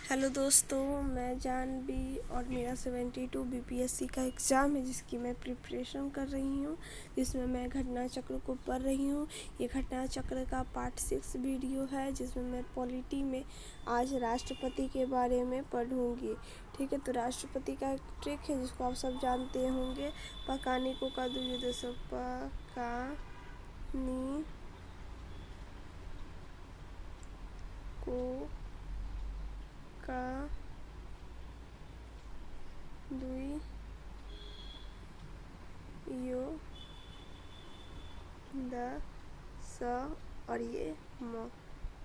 Hello दोस्तों, मैं जानवी और मेरा 72 बीपीएससी का एग्ज़ाम है जिसकी मैं प्रिपरेशन कर रही हूँ, जिसमें मैं घटना चक्र को पढ़ रही हूँ। ये घटना चक्र का पार्ट 6 वीडियो है जिसमें मैं पॉलिटी में आज राष्ट्रपति के बारे में पढ़ूँगी। ठीक है, तो राष्ट्रपति का एक ट्रिक है जिसको आप सब जानते होंगे। पकाने को का दूध सो पकानी को का दुई यो द स और ये म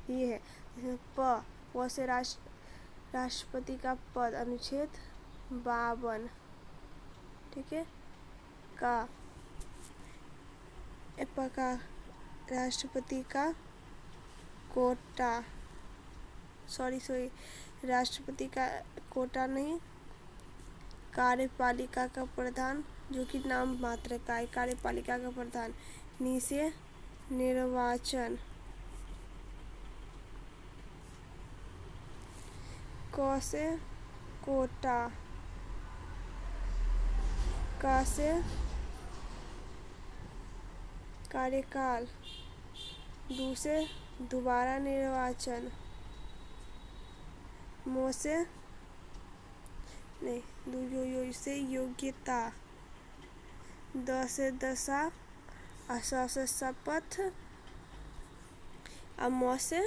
ये है। जैसे प से राष्ट्रपति का पद अनुच्छेद 52। ठीक है। का राष्ट्रपति का कोटा सॉरी राष्ट्रपति का कोटा नहीं, कार्यपालिका का प्रधान जो कि नाम मात्र का है, कार्यपालिका का प्रधान। नी से निर्वाचन। क से कोटा। का से कार्यकाल। दू से दोबारा निर्वाचन। मो से नहीं यो से योग्यता। द से दशा। स से शपथ। म से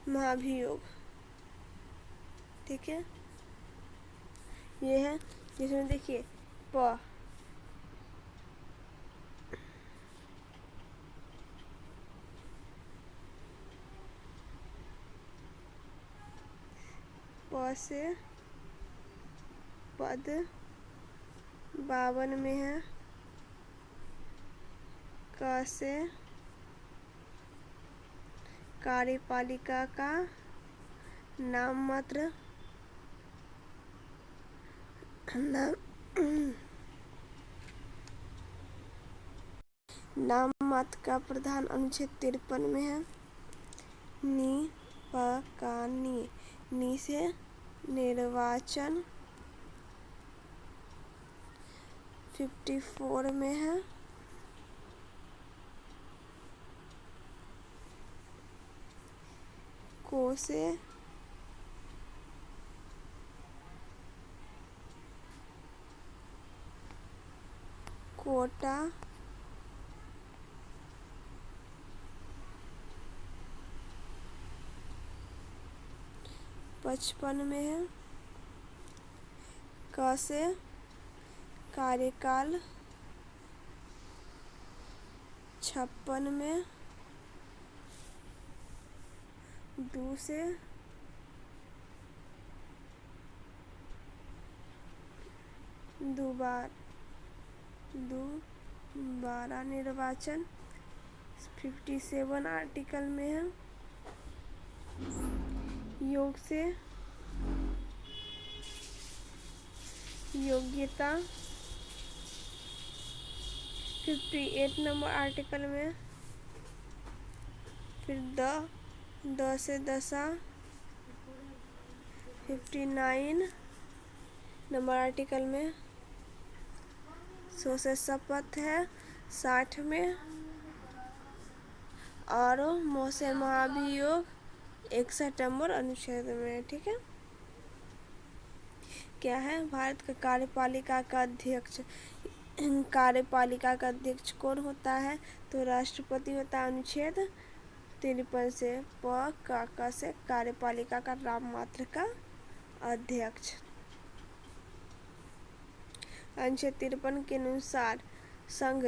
महाभियोग। ठीक है, ये है जिसमें देखिए प से पद 52 में है। क से कार्यपालिका का नाम मात्र नाम मात्र का प्रधान अनुच्छेद 53 में है। नी पकानी। नी से निर्वाचन 54 में है। को से कोटा 55 में है। क से कार्यकाल 56 में। दू से दोबारा निर्वाचन 57 आर्टिकल में है। योग से योग्यता 58 नंबर आर्टिकल में। फिर द से दशा 59 नंबर आर्टिकल में। सो से शपथ है 60 में। और मो से महाभियोग 61 नंबर अनुच्छेद में। ठीक है, क्या है? भारत का कार्यपालिका का अध्यक्ष। कार्यपालिका का अध्यक्ष कौन होता है? तो राष्ट्रपति होता है। अनुच्छेद 53 से क से कार्यपालिका का नाम मात्र का अध्यक्ष। अनुच्छेद 53 के अनुसार संघ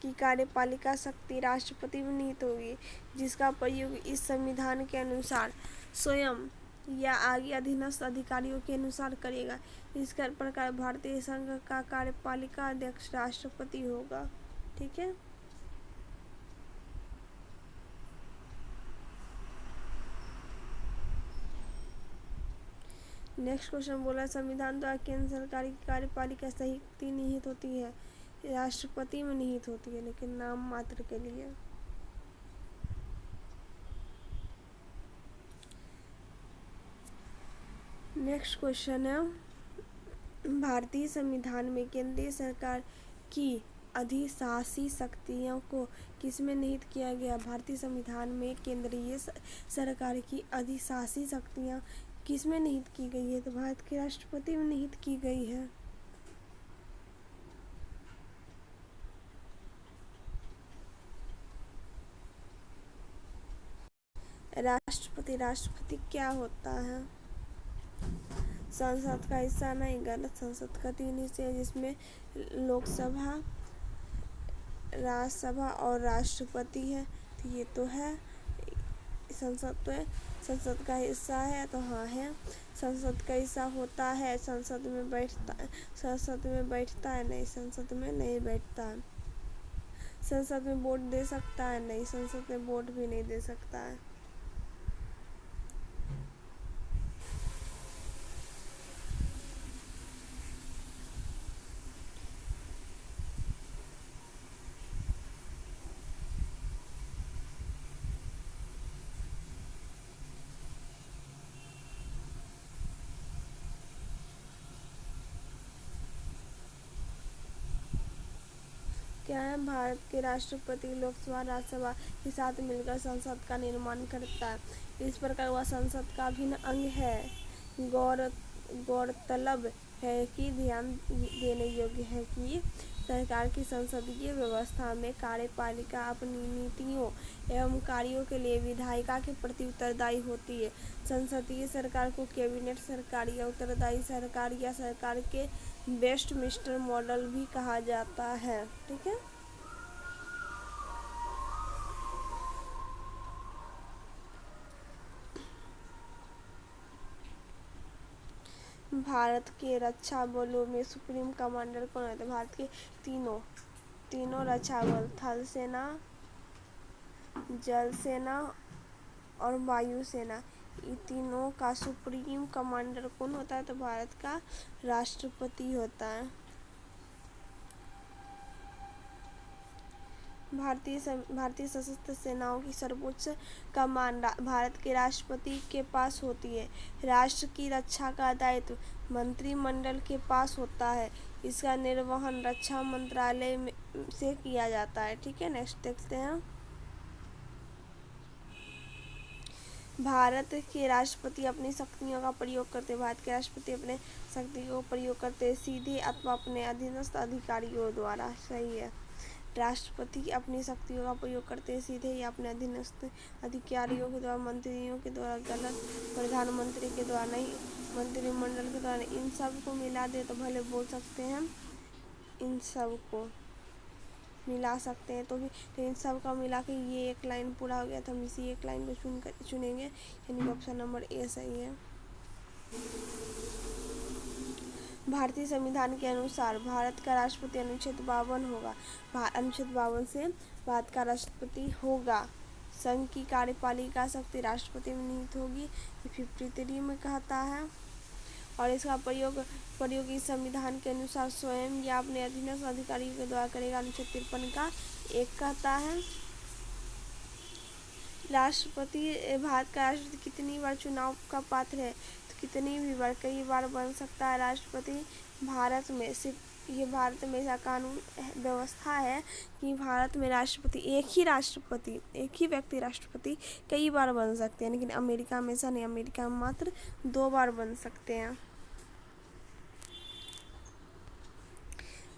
की कार्यपालिका शक्ति राष्ट्रपति में निहित होगी, जिसका प्रयोग इस संविधान के अनुसार स्वयं या आगे अधीनस्थ अधिकारियों के अनुसार करेगा। इस प्रकार भारतीय संघ का कार्यपालिका अध्यक्ष राष्ट्रपति होगा। ठीक है, नेक्स्ट क्वेश्चन बोला संविधान द्वारा केंद्र सरकार की कार्यपालिका शक्ति निहित होती है, राष्ट्रपति में निहित होती है, लेकिन नाम मात्र के लिए। नेक्स्ट क्वेश्चन है, भारतीय संविधान में केंद्रीय सरकार की अधिशासी शक्तियों को किसमें निहित किया गया? भारतीय संविधान में केंद्रीय सरकार की अधिशासी शक्तियाँ किसमें निहित की गई है? तो भारत के राष्ट्रपति में निहित की गई है। राष्ट्रपति क्या होता है? संसद का हिस्सा नहीं, गलत। संसद का 3 हिस्से हैं, जिसमें लोकसभा, राज्यसभा और राष्ट्रपति है। तो ये तो है, संसद तो है, संसद का हिस्सा है, तो हाँ है। संसद का हिस्सा होता है, संसद में बैठता है, संसद में बैठता है नहीं, संसद में नहीं बैठता है। संसद में वोट दे सकता है नहीं, संसद में वोट भी नहीं दे सकता है। क्या है? भारत के राष्ट्रपति लोकसभा राज्यसभा के साथ मिलकर संसद का निर्माण करता है। इस प्रकार वह संसद का अभिन्न अंग है। गौरतलब है कि ध्यान देने योग्य है कि सरकार की संसदीय व्यवस्था में कार्यपालिका अपनी नीतियों एवं कार्यों के लिए विधायिका के प्रति उत्तरदायी होती है। संसदीय सरकार को कैबिनेट सरकार या उत्तरदायी सरकार या सरकार के वेस्टमिंस्टर मॉडल भी कहा जाता है। ठीक है। भारत के रक्षा बलों में सुप्रीम कमांडर कौन होता है? भारत के तीनों रक्षा बल, थल सेना, जल सेना और वायु सेना, ये तीनों का सुप्रीम कमांडर कौन होता है? तो भारत का राष्ट्रपति होता है। भारतीय सशस्त्र सेनाओं की सर्वोच्च कमान भारत के राष्ट्रपति के पास होती है। राष्ट्र की रक्षा का दायित्व मंत्रिमंडल के पास होता है। इसका निर्वहन रक्षा मंत्रालय से किया जाता है। ठीक है, नेक्स्ट देखते हैं। भारत के राष्ट्रपति अपनी शक्तियों का प्रयोग करते भारत के राष्ट्रपति अपने शक्तियों का प्रयोग करते सीधे अथवा अपने अधीनस्थ अधिकारियों द्वारा। सही है। राष्ट्रपति अपनी शक्तियों का प्रयोग करते सीधे या अपने अधीनस्थ अधिकारियों के द्वारा, मंत्रियों के द्वारा। गलत। प्रधानमंत्री के द्वारा नहीं, मंत्रिमंडल के द्वारा। इन सब को मिला दे तो भले बोल सकते हैं, इन सब को मिला सकते हैं तो भी, तो इन सब का मिला के ये एक लाइन पूरा हो गया, तो हम इसी एक लाइन को चुनेंगे, यानी ऑप्शन नंबर ए सही है। भारतीय संविधान के अनुसार भारत का राष्ट्रपति अनुच्छेद 52 होगा। अनुच्छेद 52 से भारत का राष्ट्रपति होगा। संघ की कार्यपालिका शक्ति राष्ट्रपति में निहित होगी, 53 में कहता है। और इसका प्रयोग इस संविधान के अनुसार स्वयं या अपने अधीनस्थ अधिकारियों के द्वारा करेगा, अनुच्छेद 53 का 1 कहता है। राष्ट्रपति, भारत का राष्ट्रपति कितनी बार चुनाव का पात्र है? तो कितनी भी बार, कई बार बन सकता है राष्ट्रपति। भारत में सिर्फ ये भारत में ऐसा कानून व्यवस्था है कि भारत में राष्ट्रपति एक ही व्यक्ति राष्ट्रपति कई बार बन सकते हैं, लेकिन अमेरिका में ऐसा नहीं। अमेरिका में मात्र 2 बार बन सकते हैं।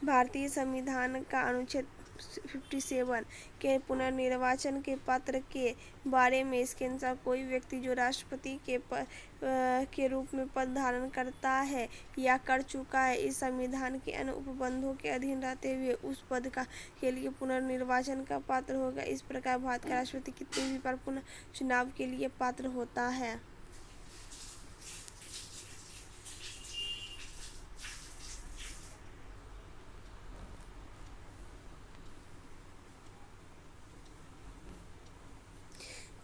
भारतीय संविधान का अनुच्छेद 57 के पुनर्निर्वाचन के पात्र के बारे में इसके अनुसार कोई व्यक्ति जो राष्ट्रपति के रूप में पद धारण करता है या कर चुका है, इस संविधान के अन्य उपबंधों के अधीन रहते हुए उस पद के लिए पुनर्निर्वाचन का पात्र होगा। इस प्रकार भारत का राष्ट्रपति कितनी भी बार पुनः चुनाव के लिए पात्र होता है।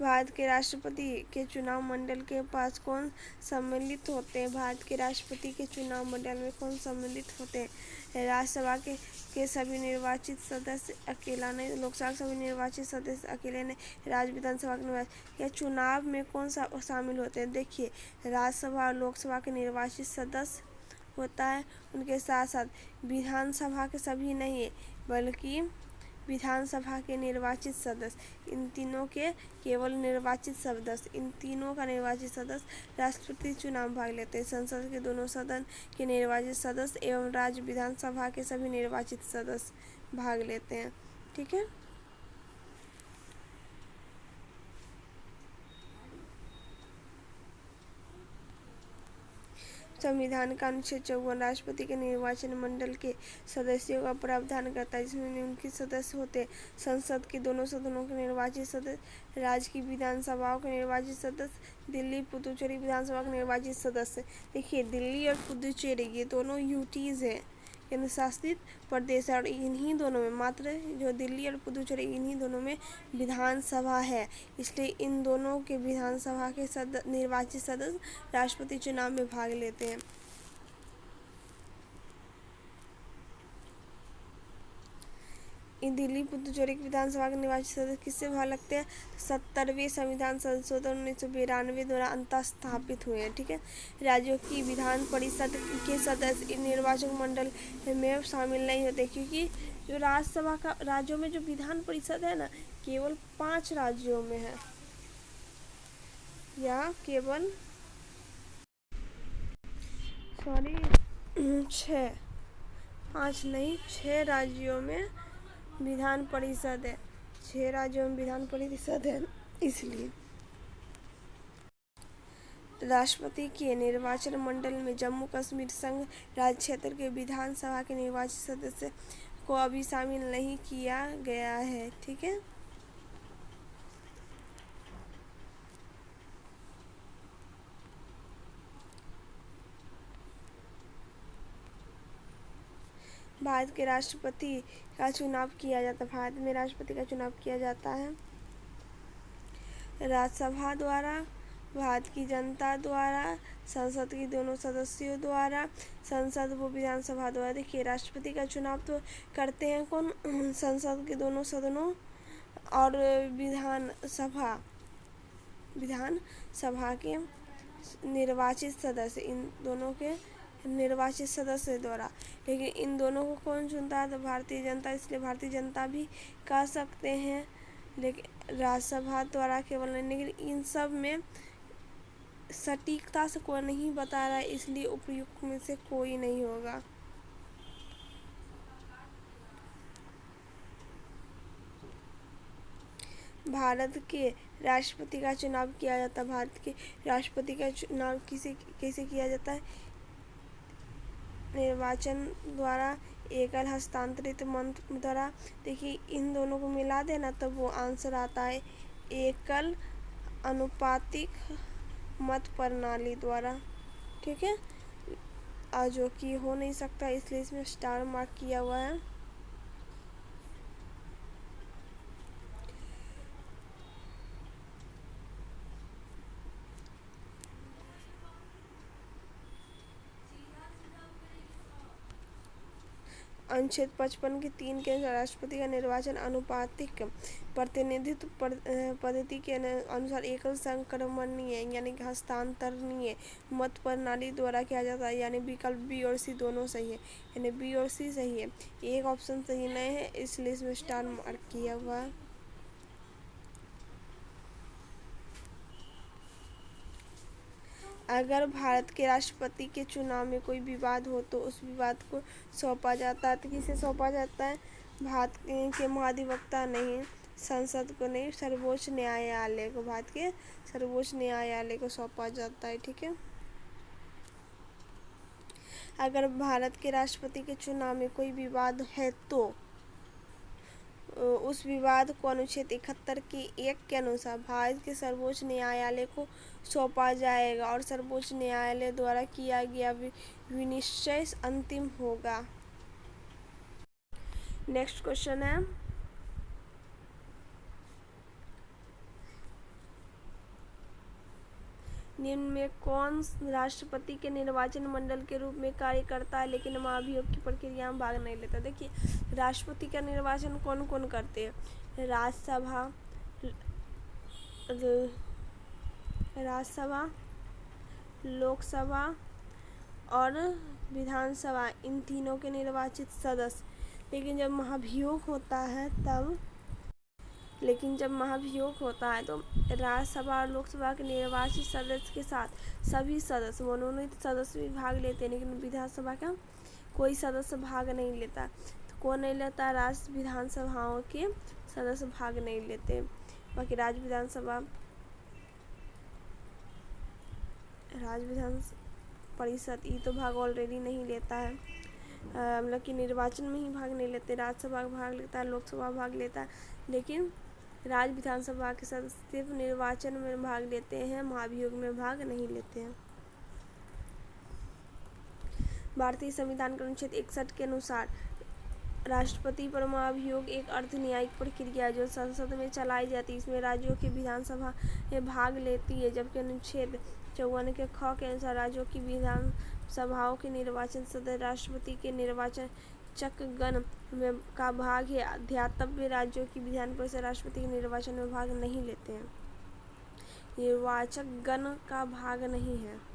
भारत के राष्ट्रपति के चुनाव मंडल के पास कौन सम्मिलित होते हैं? भारत के राष्ट्रपति के चुनाव मंडल में कौन सम्मिलित होते हैं? राज्यसभा के सभी निर्वाचित सदस्य अकेला नहीं, लोकसभा के सभी निर्वाचित सदस्य अकेले नहीं, राज्य विधानसभा के निर्वाचित या चुनाव में कौन सा शामिल होते हैं? देखिए, राज्यसभा और लोकसभा के निर्वाचित सदस्य होता है, उनके साथ साथ विधानसभा के सभी नहीं है बल्कि विधानसभा के निर्वाचित सदस्य, इन तीनों के केवल निर्वाचित सदस्य, इन तीनों का निर्वाचित सदस्य राष्ट्रपति चुनाव में भाग लेते हैं। संसद के दोनों सदन के निर्वाचित सदस्य एवं राज्य विधानसभा के सभी निर्वाचित सदस्य भाग लेते हैं। ठीक है। संविधान का अनुच्छेद 54 राष्ट्रपति के निर्वाचन मंडल के सदस्यों का प्रावधान करता है, जिसमें उनके सदस्य होते हैं संसद के दोनों सदनों के निर्वाचित सदस्य, राज्य की विधानसभाओं के निर्वाचित सदस्य, दिल्ली पुदुचेरी विधानसभा के निर्वाचित सदस्य। देखिए, दिल्ली और पुदुचेरी ये दोनों यूटीज हैं, केंद्र शासित प्रदेश है, और इन्हीं दोनों में मात्र जो दिल्ली और पुदुचेरी इन्हीं दोनों में विधानसभा है, इसलिए इन दोनों के विधानसभा के निर्वाचित सदस्य राष्ट्रपति चुनाव में भाग लेते हैं। इन दिल्ली पुदुचेरी विधानसभा के निर्वाचित सदस्य किससे भाग लगते हैं? 70वें संविधान संशोधन 1992 द्वारा अंतः स्थापित हुए हैं। ठीक है। राज्यों की विधान परिषद के सदस्य इन निर्वाचक मंडल में शामिल नहीं होते, क्योंकि जो राज्यसभा का राज्यों में जो विधान परिषद है ना, केवल 5 राज्यों में है, या केवल 6 राज्यों में विधान परिषद है, 6 राज्यों में विधान परिषद है। इसलिए राष्ट्रपति के निर्वाचन मंडल में जम्मू कश्मीर संघ राज्य क्षेत्र के विधानसभा के निर्वाचित सदस्य को अभी शामिल नहीं किया गया है। ठीक है। भारत के राष्ट्रपति का चुनाव किया जाता है। भारत में राष्ट्रपति का चुनाव किया जाता है राज्यसभा द्वारा, भारत की जनता द्वारा, संसद के दोनों सदस्यों द्वारा, संसद व विधानसभा द्वारा। देखिए, राष्ट्रपति का चुनाव तो करते हैं कौन? संसद के दोनों सदनों और विधानसभा के निर्वाचित सदस्य, इन दोनों के निर्वाचित सदस्य द्वारा। लेकिन इन दोनों को कौन चुनता है? तो भारतीय जनता, इसलिए भारतीय जनता भी कह सकते हैं, लेकिन राज्यसभा द्वारा केवल नहीं। लेकिन इन सब में सटीकता से कोई नहीं बता रहा है, इसलिए उपयुक्त में से कोई नहीं होगा। भारत के राष्ट्रपति का चुनाव किया जाता है। भारत के राष्ट्रपति का चुनाव कैसे किया जाता है? निर्वाचन द्वारा, एकल हस्तांतरित मत द्वारा। देखिए, इन दोनों को मिला देना तो वो आंसर आता है एकल अनुपातिक मत प्रणाली द्वारा। ठीक है। जो कि हो नहीं सकता, इसलिए इसमें स्टार मार्क किया हुआ है। अनुच्छेद 55 के 3 के अनुसार राष्ट्रपति का निर्वाचन अनुपातिक प्रतिनिधित्व पद्धति के अनुसार एकल संक्रमणीय यानी कि हस्तांतरणीय मत प्रणाली द्वारा किया जाता है, यानी विकल्प बी और सी दोनों सही है, यानी बी और सी सही है, एक ऑप्शन सही नहीं है, इसलिए इसमें स्टार मार्क किया हुआ है। अगर भारत के राष्ट्रपति के चुनाव में कोई विवाद हो तो उस विवाद को सौंपा जाता है। तो किसे सौंपा जाता है? भारत के महाधिवक्ता नहीं, संसद को नहीं, सर्वोच्च न्यायालय को, भारत के सर्वोच्च न्यायालय को सौंपा जाता है। ठीक है। अगर भारत के राष्ट्रपति के चुनाव में कोई विवाद है तो उस विवाद को अनुच्छेद 71 के 1 के अनुसार भारत के सर्वोच्च न्यायालय को सौंपा जाएगा और सर्वोच्च न्यायालय द्वारा किया गया विनिश्चय अंतिम होगा। नेक्स्ट क्वेश्चन है, निम्न में कौन राष्ट्रपति के निर्वाचन मंडल के रूप में कार्य करता है लेकिन महाभियोग की प्रक्रिया में भाग नहीं लेता? देखिए, राष्ट्रपति का निर्वाचन कौन कौन करते हैं? राज्यसभा, लोकसभा और विधानसभा, इन तीनों के निर्वाचित सदस्य। लेकिन जब महाभियोग होता है तो राज्यसभा और लोकसभा के निर्वाचित सदस्य के साथ सभी सदस्य, मनोनीत सदस्य भी भाग लेते हैं, लेकिन विधानसभा का कोई सदस्य भाग नहीं लेता। तो कौन नहीं लेता? राज्य विधानसभाओं के सदस्य भाग नहीं लेते। बाकी राज्य विधान परिषद ये तो भाग ऑलरेडी नहीं लेता है, मतलब कि निर्वाचन में ही भाग नहीं लेते। राज्यसभा भाग लेता है, लोकसभा भाग लेता है, लेकिन राज्य विधानसभा के सदस्य सिर्फ निर्वाचन में भाग लेते हैं, महाभियोग में भाग नहीं लेते हैं। भारतीय संविधान के अनुच्छेद 61 के अनुसार राष्ट्रपति पर महाभियोग एक अर्ध न्यायिक प्रक्रिया है जो संसद में चलाई जाती है। इसमें राज्यों की विधानसभा में भाग लेती है, जबकि अनुच्छेद 54 के ख के अनुसार राज्यों की विधानसभाओं के निर्वाचन सदस्य राष्ट्रपति के निर्वाचकगण में का भाग है। अध्यात्म राज्यों की विधान परिषद राष्ट्रपति के निर्वाचन में भाग नहीं लेते हैं, निर्वाचकगण का भाग नहीं है।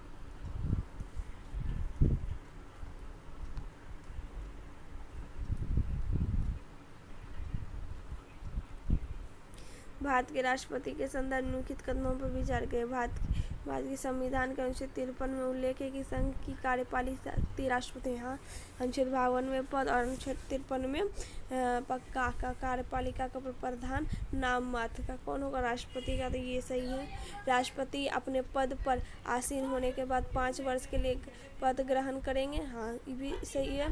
भारत के राष्ट्रपति के संदर्भ में निम्नलिखित कदमों पर विचार करें। भारत के संविधान के अनुच्छेद 53 में उल्लेख है कि संघ की कार्यपालिक शक्ति राष्ट्रपति, यहाँ अनुच्छेद 52 में पद और अनुच्छेद 53 में पक्का का कार्यपालिका का प्रधान नाम मात्र का कौन होगा? राष्ट्रपति का। तो ये सही है। राष्ट्रपति अपने पद पर आसीन होने के बाद 5 वर्ष के लिए पद ग्रहण करेंगे। हाँ, ये भी सही है।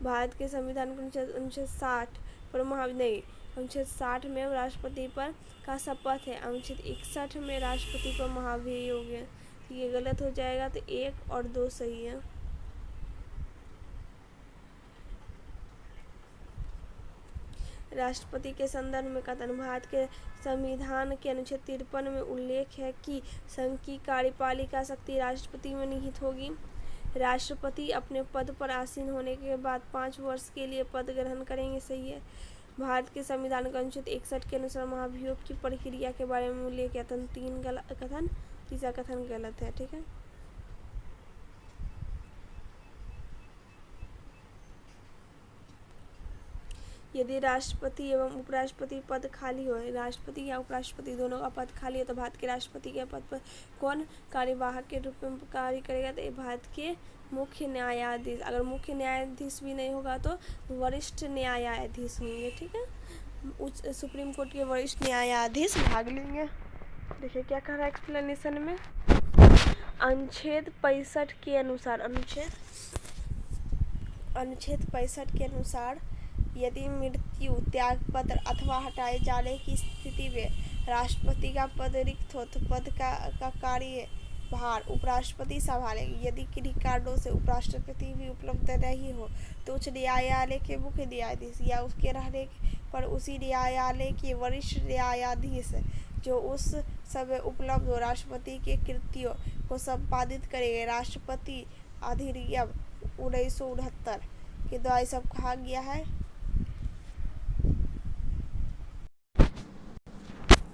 भारत के संविधान के अनुच्छेद 60 पर अनुच्छेद 60 में राष्ट्रपति पर का शपथ है। अनुच्छेद 61 में राष्ट्रपति पर महाभियोग है। तो ये गलत हो जाएगा, तो 1 और 2 सही है। राष्ट्रपति के संदर्भ में कथन। भारत के संविधान के अनुच्छेद 53 में उल्लेख है कि संघ की कार्यपालिका शक्ति राष्ट्रपति में निहित होगी। राष्ट्रपति अपने पद पर आसीन होने के बाद 5 वर्ष के लिए पद ग्रहण करेंगे। सही है। भारत के संविधान का अनुच्छेद 61 के अनुसार महाभियोग की प्रक्रिया के बारे में उल्लेख है। 3 गलत कथन, तीसरा कथन गलत है। ठीक है। यदि राष्ट्रपति एवं उपराष्ट्रपति पद खाली हो, राष्ट्रपति या उपराष्ट्रपति दोनों का पद खाली है, तो भारत के राष्ट्रपति के पद पर कौन कार्यवाहक के रूप में कार्य करेगा? तो भारत के मुख्य न्यायाधीश। अगर मुख्य न्यायाधीश भी नहीं होगा तो वरिष्ठ न्यायाधीश होंगे। ठीक है। उच्च सुप्रीम कोर्ट के वरिष्ठ न्यायाधीश भाग लेंगे। देखिए क्या कह रहा है एक्सप्लेनेशन में। अनुच्छेद 65 के अनुसार अनुच्छेद 65 के अनुसार यदि मृत्यु, त्यागपत्र अथवा हटाए जाने की स्थिति में राष्ट्रपति का पद रिक्त हो तो पद का कार्य भार उपराष्ट्रपति संभालेंगे। यदि किन्हीं कारणों से उपराष्ट्रपति भी उपलब्ध नहीं हो तो उच्च न्यायालय के मुख्य न्यायाधीश या उसके रहने पर उसी न्यायालय के वरिष्ठ न्यायाधीश जो उस समय उपलब्ध हो राष्ट्रपति के कृत्यों को संपादित करेंगे। राष्ट्रपति अधिनियम 1969 के द्वारा सब कहा गया है।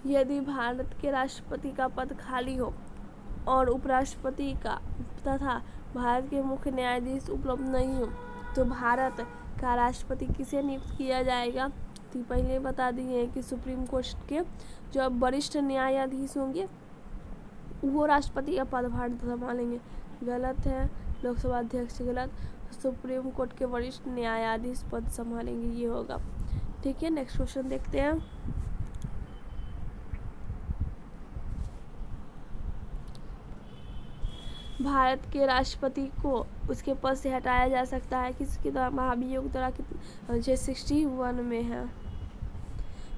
यदि भारत के राष्ट्रपति का पद खाली हो और उपराष्ट्रपति का तथा भारत के मुख्य न्यायाधीश उपलब्ध नहीं हो तो भारत का राष्ट्रपति किसे नियुक्त किया जाएगा? तो पहले बता दिए हैं कि सुप्रीम कोर्ट के जो वरिष्ठ न्यायाधीश होंगे वो राष्ट्रपति का पदभार संभालेंगे। गलत है। लोकसभा अध्यक्ष गलत। सुप्रीम कोर्ट के वरिष्ठ न्यायाधीश पद संभालेंगे, ये होगा। ठीक है। नेक्स्ट क्वेश्चन देखते हैं। भारत के राष्ट्रपति को उसके पद से हटाया जा सकता है किसके द्वारा? महाभियोग द्वारा। अनुच्छेद 61 में है।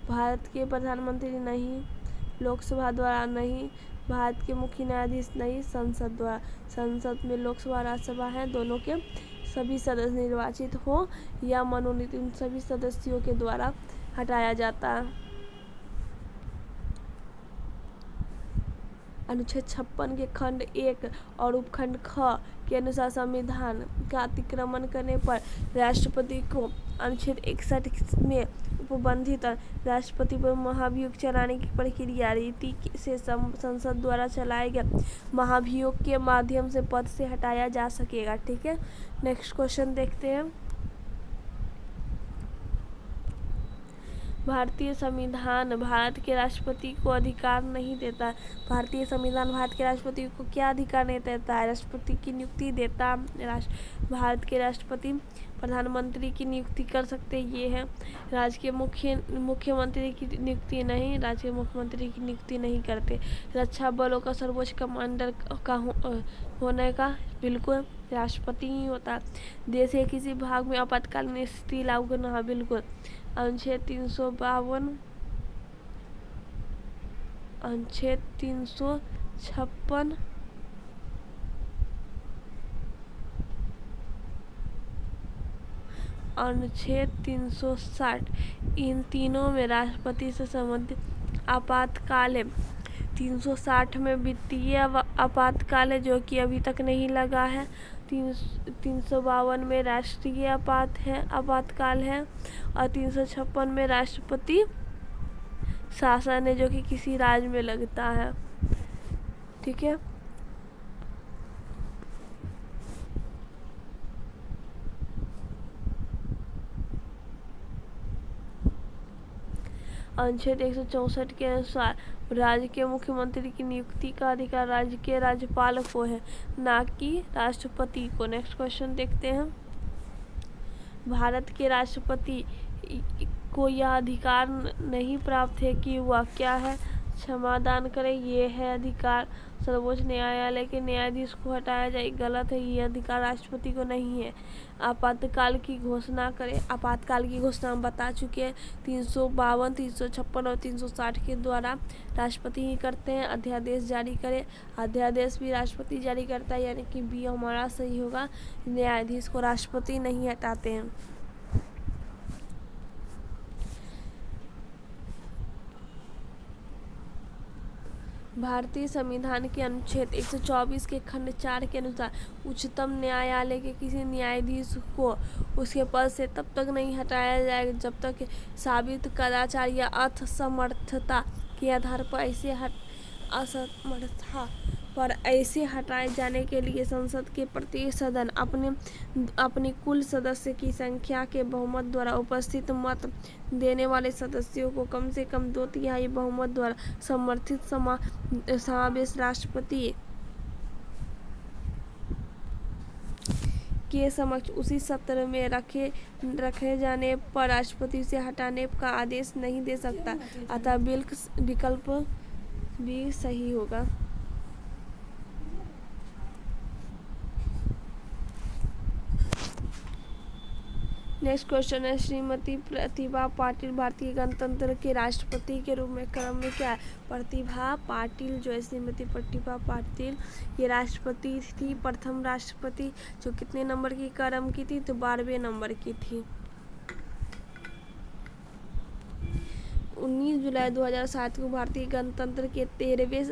भारत के प्रधानमंत्री नहीं, लोकसभा द्वारा नहीं, भारत के मुख्य न्यायाधीश नहीं, संसद द्वारा। संसद में लोकसभा राज्यसभा है, दोनों के सभी सदस्य निर्वाचित हो या मनोनीत, इन सभी सदस्यों के द्वारा हटाया जाता है। अनुच्छेद 56 के खंड 1 और उपखंड ख के अनुसार संविधान का अतिक्रमण करने पर राष्ट्रपति को अनुच्छेद 61 में उपबंधित राष्ट्रपति पर महाभियोग चलाने की प्रक्रिया रीति से संसद द्वारा चलाए गए महाभियोग के माध्यम से पद से हटाया जा सकेगा। ठीक है, नेक्स्ट क्वेश्चन देखते हैं। भारतीय संविधान भारत के राष्ट्रपति को अधिकार नहीं देता। भारतीय संविधान भारत के राष्ट्रपति को क्या अधिकार नहीं देता है? राष्ट्रपति की नियुक्ति देता। भारत के राष्ट्रपति प्रधानमंत्री की नियुक्ति कर सकते, ये है। राज्य के मुख्यमंत्री की नियुक्ति नहीं, राज्य के मुख्यमंत्री की नियुक्ति नहीं करते। रक्षा बलों का सर्वोच्च कमांडर का होने का बिल्कुल राष्ट्रपति ही होता है। देश के किसी भाग में आपातकालीन स्थिति लागू करना, बिल्कुल अनुच्छेद 352, अनुच्छेद 356, अनुच्छेद 360, इन तीनों में राष्ट्रपति से संबंधित आपातकाल है। 360 में वित्तीय आपातकाल है, जो कि अभी तक नहीं लगा है। 352 में राष्ट्रीय आपातकाल है और 356 में राष्ट्रपति शासन है, जो कि किसी राज्य में लगता है। ठीक है, अनुच्छेद 164 के अनुसार राज्य के मुख्यमंत्री की नियुक्ति का अधिकार राज्य के राज्यपाल को है, ना कि राष्ट्रपति को। नेक्स्ट क्वेश्चन देखते हैं। भारत के राष्ट्रपति को यह अधिकार नहीं प्राप्त है कि वह क्या है, क्षमादान करे, ये है अधिकार। सर्वोच्च न्यायालय के न्यायाधीश को हटाया जाए, गलत है, ये अधिकार राष्ट्रपति को नहीं है। आपातकाल की घोषणा करे, आपातकाल की घोषणा हम बता चुके हैं। 352, 356 और 360 के द्वारा राष्ट्रपति ही करते हैं। अध्यादेश जारी करे, अध्यादेश भी राष्ट्रपति जारी करता है, यानी कि बी हमारा सही होगा। न्यायाधीश को राष्ट्रपति नहीं हटाते हैं। भारतीय संविधान के अनुच्छेद 124 के खंड 4 के अनुसार उच्चतम न्यायालय के किसी न्यायाधीश को उसके पद से तब तक नहीं हटाया जाएगा जब तक साबित कदाचार या असमर्थता के आधार पर असमर्थता पर ऐसे हटाए जाने के लिए संसद के प्रत्येक सदन अपनी कुल सदस्य की संख्या के बहुमत द्वारा उपस्थित मत देने वाले सदस्यों को कम से कम 2/3 बहुमत द्वारा समर्थित समावेश राष्ट्रपति के समक्ष उसी सत्र में रखे जाने पर राष्ट्रपति से हटाने का आदेश नहीं दे सकता, अतः विकल्प भी सही होगा। नेक्स्ट क्वेश्चन है, श्रीमती प्रतिभा पाटिल भारतीय गणतंत्र के राष्ट्रपति के रूप में क्रम में क्या है? प्रतिभा पाटिल जो है, श्रीमती प्रतिभा पाटिल ये राष्ट्रपति थी, प्रथम राष्ट्रपति, जो कितने नंबर की क्रम की थी? तो 12वें नंबर की थी। 19 जुलाई 2007 को भारतीय गणतंत्र के 13वें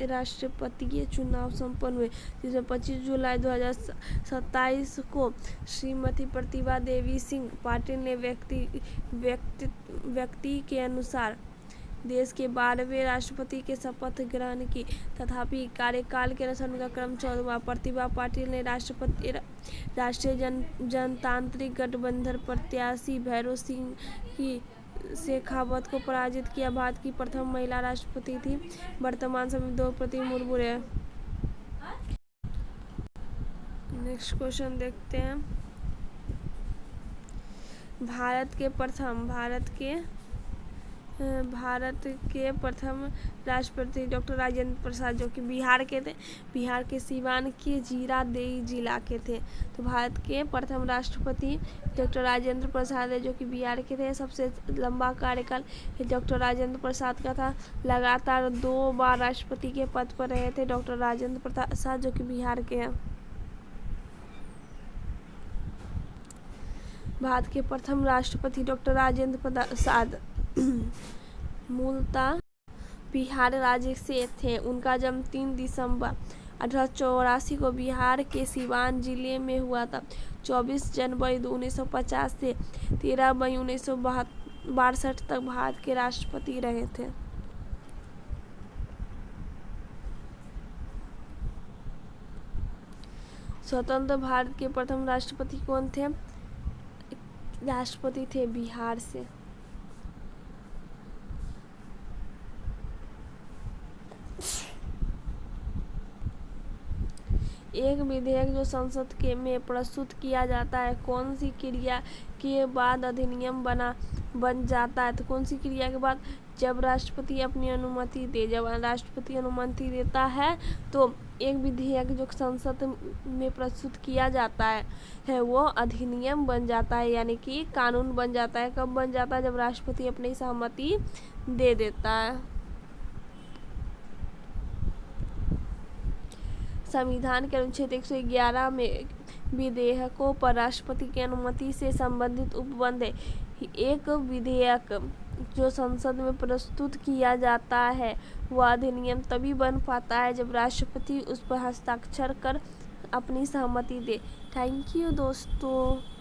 राष्ट्रपतीय चुनाव संपन्न हुए, जिसमें 25 जुलाई 2027 को श्रीमती प्रतिभा देवी सिंह पाटिल ने व्यक्ति के अनुसार देश के 12वें राष्ट्रपति के शपथ ग्रहण की। तथापि कार्यकाल के अनुसार उनका क्रम 14वां। प्रतिभा पाटिल ने राष्ट्रीय जनतांत्रिक गठबंधन प्रत्याशी भैरों सिंह की शेखावत को पराजित किया। भारत की प्रथम महिला राष्ट्रपति थी। वर्तमान समय द्रौपदी मुर्मू है। नेक्स्ट क्वेश्चन देखते हैं। भारत के प्रथम राष्ट्रपति डॉक्टर राजेंद्र प्रसाद, जो कि बिहार के थे, बिहार के सीवान के जीरादेई जिला के थे। तो भारत के प्रथम राष्ट्रपति डॉक्टर राजेंद्र प्रसाद है, जो कि बिहार के थे। सबसे लंबा कार्यकाल डॉक्टर राजेंद्र प्रसाद का था, लगातार 2 बार राष्ट्रपति के पद पर रहे थे डॉक्टर राजेंद्र प्रसाद, जो कि बिहार के हैं। भारत के प्रथम राष्ट्रपति डॉक्टर राजेंद्र प्रसाद मूलतः बिहार राज्य से थे। उनका जन्म 3 दिसंबर 1884 को बिहार के सिवान जिले में हुआ था। 24 जनवरी 1950 से 13 मई 1962 तक भारत के राष्ट्रपति रहे थे। स्वतंत्र भारत के प्रथम राष्ट्रपति कौन थे? राष्ट्रपति थे बिहार से। एक विधेयक जो संसद के में प्रस्तुत किया जाता है, कौन सी क्रिया के बाद अधिनियम बन जाता है? तो कौन सी क्रिया के बाद? जब राष्ट्रपति अपनी अनुमति दे। जब राष्ट्रपति अनुमति देता है तो एक विधेयक जो संसद में प्रस्तुत किया जाता है वो अधिनियम बन जाता है, यानी कि कानून बन जाता है। कब बन जाता है? जब राष्ट्रपति अपनी सहमति दे देता है। संविधान के अनुच्छेद 111 में विधेयकों पर राष्ट्रपति की अनुमति से संबंधित उपबंध है। एक विधेयक जो संसद में प्रस्तुत किया जाता है वह अधिनियम तभी बन पाता है जब राष्ट्रपति उस पर हस्ताक्षर कर अपनी सहमति दे। थैंक यू दोस्तों।